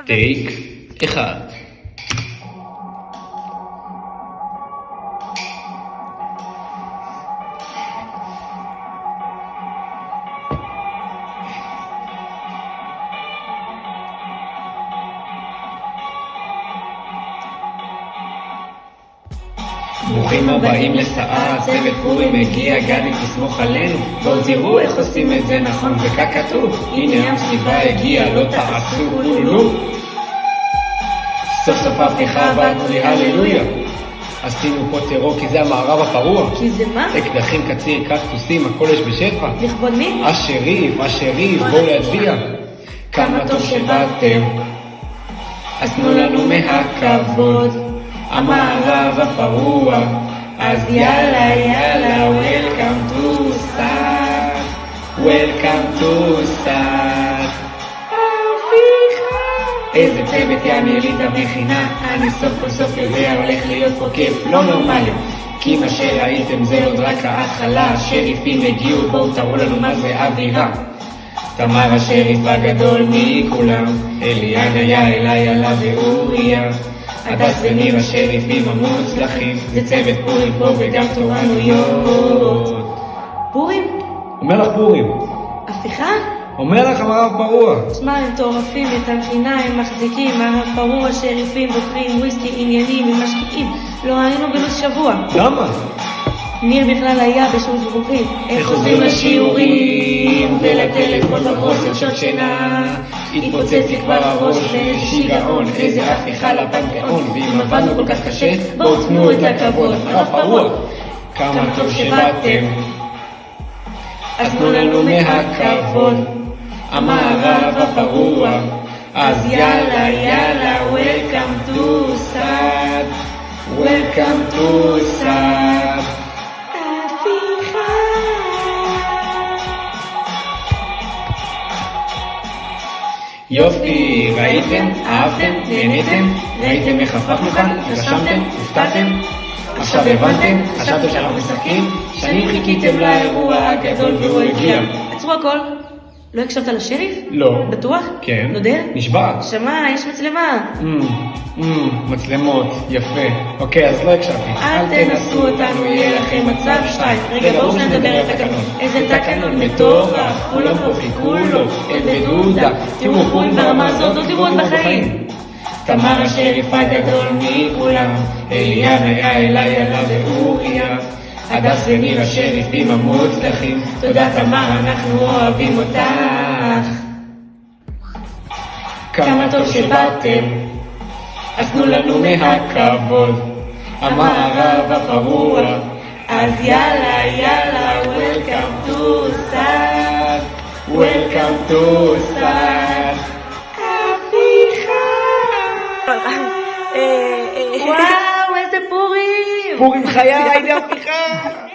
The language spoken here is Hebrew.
טייק אחד. ברוכים הבאים לסעה, צוות פורים מגיע, גדי תסמוך עלינו. בואו תראו איך עושים את זה נכון וככתוב. הנה המסיבה הגיעה, לא תעשו כלום. סוף סוף הבטיחה באנו לי הללויה. עשינו פה טרור כי זה המערב הפרוע. כי זה מה? אקדחים, קציר, קקטוסים, הכל יש בשפע. לכבוד מי? אשריף, בואו להצביע. כמה טוב שבאתם, אז תנו לנו מהכבוד. המערב הפרוע, אז יאללה יאללה, welcome to סאט, welcome to סאט. איזה צוות יענה לי את המכינה, אני סוף כל סוף יודע הולך להיות פה כיף לא נורמלי. כי מה שראיתם זה עוד רק ההתחלה, השריפים הגיעו, בואו תראו לנו מה זה אווירה. תמר השריף הגדול מכולם, אליעד היה אליי עלה ואוריה, הדס וניר השריפים המוצלחים, זה צוות פורים פה וגם תורנויות. פורים? אומר לך פורים. הפיכה? אומר לך המערב פרוע. תשמע, הם טורפים, את המכינה הם מחזיקים, מערב פרוע, שריפים, בוחרים, וויסקי, עניינים, הם משקיעים. לא ראינו בלו"ז שבוע. למה? ניר בכלל היה בשעות זבוכים. איך עושים לשיעורים ולטלפון בראש של שעות שינה. התפוצץ לי כבר הראש לאיזה שיגעון, איזה הפיכה לפנתיאון. ואם עבדנו כל כך קשה, בואו תנו את הכבוד. מערב פרוע, כמה טוב שבאתם, אז תנו לנו מהכבוד. המערב הפרוע, אז יאללה יאללה, welcome to סאט, welcome to סאט. יופי, ראיתם? אהבתם? נהניתם? ראיתם איך הפכנו כאן? רשמתם? הופתעתם? עכשיו הבנתם? חשבתם שאנחנו משחקים? שנים חיכיתם לאירוע הגדול והוא הגיע. עצרו הכל. לא הקשבת לשריף? לא. בטוח? כן. נודע? נשבע. שמע, יש מצלמה. מצלמות, יפה. אוקיי, אז לא הקשבתי. אל תנסו אותנו, יהיה לכם מצב 2. רגע, בואו שנדבר על תקנון. איזה תקנון מטורף, כולם פה חיכו לו, אל בדודה. תראו פורים ברמה הזאת, לא תראו עוד בחיים. תמר השריף הגדול מכולם, אליעד היה אליי עלה ואוריה, הדס וניר השריפים המוצלחים. תודה תמר, אנחנו אוהבים אותך. כמה טוב שבאתם, אז תנו לנו מהכבוד. המערב הפרוע, אז יאללה יאללה, welcome to סאט, welcome to סאט. וואו, איזה פורים! פורים חיי, איזה הפיכה!